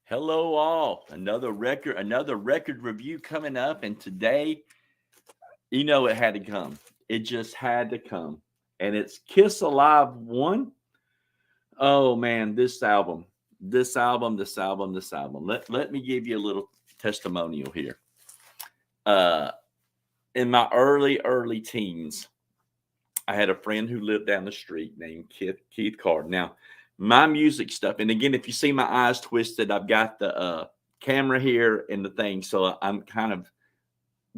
Hello, all. Another record review coming up, and today, it had to come. It just had to come, and it's Kiss Alive One. Oh man, this album. Let me give you a little testimonial here. Uh, in my early teens, I had a friend who lived down the street named Keith Carter. Now, my music stuff, and again, if you see my eyes twisted, I've got the camera here and the thing, so I'm kind of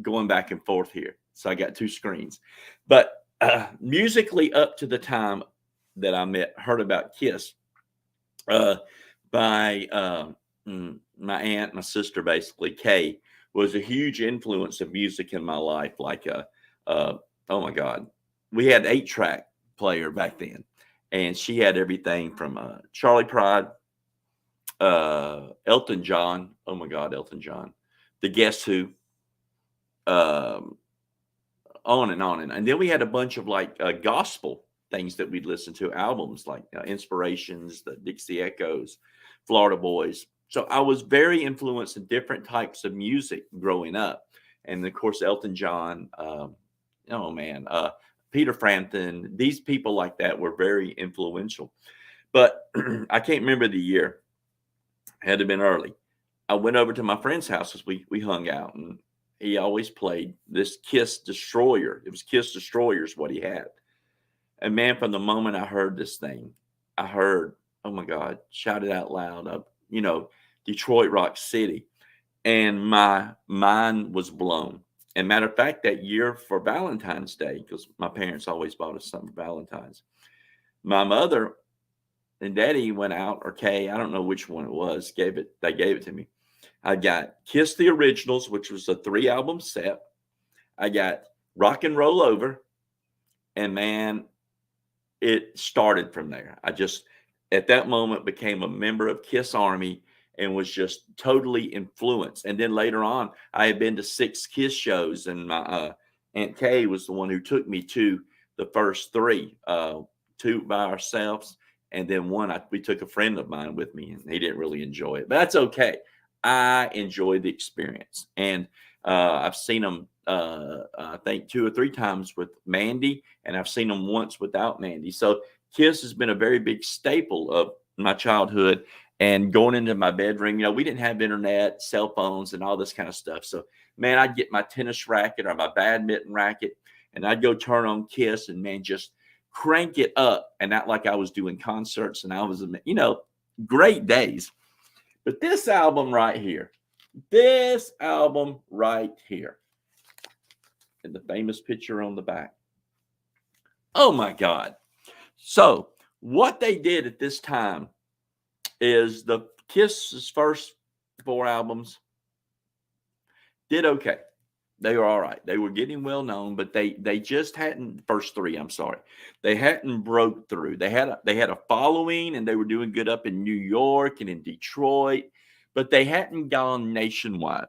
going back and forth here. So I got two screens. But musically, up to the time that heard about Kiss, uh, by my aunt, my sister, basically, Kay, was a huge influence of music in my life. Uh, oh my God, we had 8-track player back then, and she had everything from Charlie Pride, Elton John. Oh my God, Elton John, the Guess Who, um, on and on and then we had a bunch of like gospel things that we'd listen to, albums like Inspirations, the Dixie Echoes, Florida Boys. So I was very influenced in different types of music growing up, and of course Elton John. Oh man, Peter Frampton. These people like that were very influential. But I can't remember the year. Had to have been early. I went over to my friend's house as we hung out, and he always played this Kiss Destroyer. It was Kiss Destroyer is what he had. And man, from the moment I heard this thing, I heard, oh my God, shout it out loud up, Detroit Rock City. And my mind was blown. And matter of fact, that year for Valentine's Day, because my parents always bought us something for Valentine's, my mother and daddy went out, or Kay, I don't know which one it was, they gave it to me. I got Kiss the Originals, which was a 3-album set. I got Rock and Roll Over. And man, it started from there. I just, at that moment, became a member of Kiss Army and was just totally influenced. And then later on, I had been to 6 Kiss shows, and my Aunt Kay was the one who took me to the first 3, 2 by ourselves. And then one, we took a friend of mine with me, and he didn't really enjoy it. But that's okay. I enjoyed the experience. And I've seen them, I think, 2 or 3 times with Mandy, and I've seen them once without Mandy. So Kiss has been a very big staple of my childhood. And going into my bedroom, we didn't have internet, cell phones, and all this kind of stuff. So, man, I'd get my tennis racket or my badminton racket, and I'd go turn on Kiss, and man, just crank it up, and not like I was doing concerts, and I was, great days. But this album right here, and the famous picture on the back. Oh my God. So what they did at this time is the Kiss's first 4 albums did okay. They were all right. They were getting well known, but they just hadn't, first 3, I'm sorry. They hadn't broke through. They had a following, and they were doing good up in New York and in Detroit, but they hadn't gone nationwide.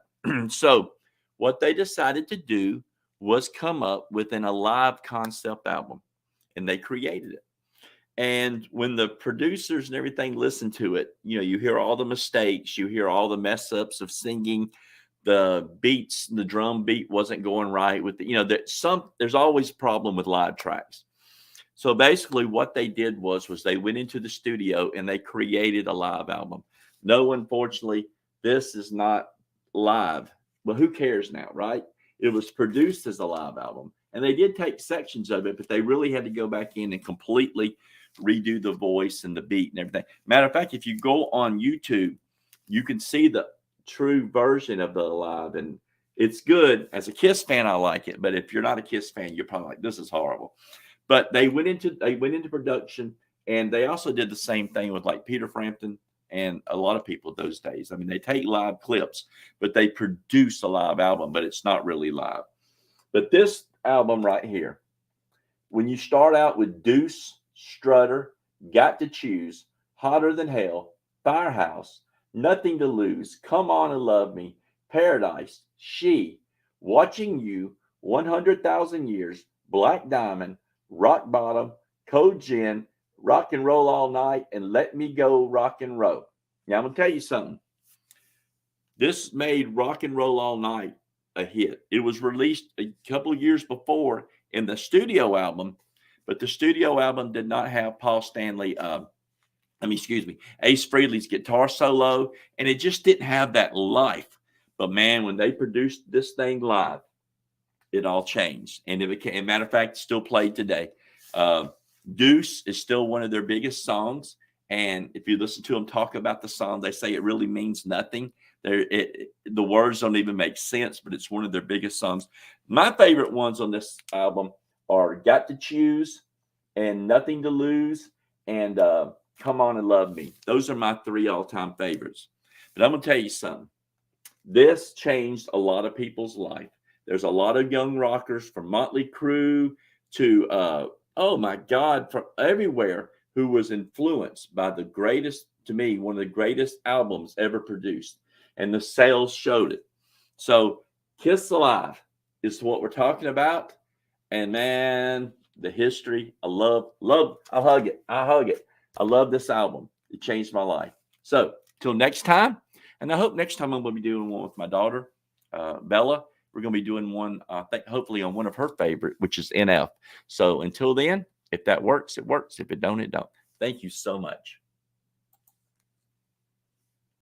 So what they decided to do was come up with an Alive concept album, and they created it. And when the producers and everything listen to it, you hear all the mistakes, you hear all the mess ups of singing, the beats, the drum beat wasn't going right with there's always a problem with live tracks. So basically what they did was they went into the studio and they created a live album. No, unfortunately, this is not live. Well, who cares now, right? It was produced as a live album, and they did take sections of it, but they really had to go back in and completely redo the voice and the beat and everything. Matter of fact, if you go on YouTube, you can see the true version of the Alive, and it's good. As a Kiss fan, I like it, but if you're not a Kiss fan, you're probably like, this is horrible. But they went into production, and they also did the same thing with like Peter Frampton and a lot of people those days. I mean, they take live clips, but they produce a live album, but it's not really live. But this album right here, when you start out with Deuce, Strutter, Got to Choose, Hotter Than Hell, Firehouse, Nothing to Lose, Come On and Love Me, Paradise, She, Watching You, 100,000 Years, Black Diamond, Rock Bottom, Code Gin, Rock and Roll All Night, and Let Me Go Rock and Roll. Now, I'm going to tell you something. This made Rock and Roll All Night a hit. It was released a couple of years before in the studio album, but the studio album did not have Paul Stanley, excuse me, Ace Frehley's guitar solo, and it just didn't have that life. But man, when they produced this thing live, it all changed. And it became, matter of fact, still played today. Deuce is still one of their biggest songs. And if you listen to them talk about the song, they say it really means nothing. The words don't even make sense, but it's one of their biggest songs. My favorite ones on this album are Got to Choose and Nothing to Lose and Come On and Love Me. Those are my 3 all-time favorites. But I'm going to tell you something. This changed a lot of people's life. There's a lot of young rockers from Motley Crue to, oh my God, from everywhere who was influenced by the greatest, to me, one of the greatest albums ever produced. And the sales showed it. So Kiss Alive is what we're talking about. And man, the history, I'll hug it. I love this album. It changed my life. So till next time. And I hope next time I'm going to be doing one with my daughter, Bella. We're going to be doing one, I think, hopefully on one of her favorite, which is NF. So until then, if that works, it works. If it don't, it don't. Thank you so much.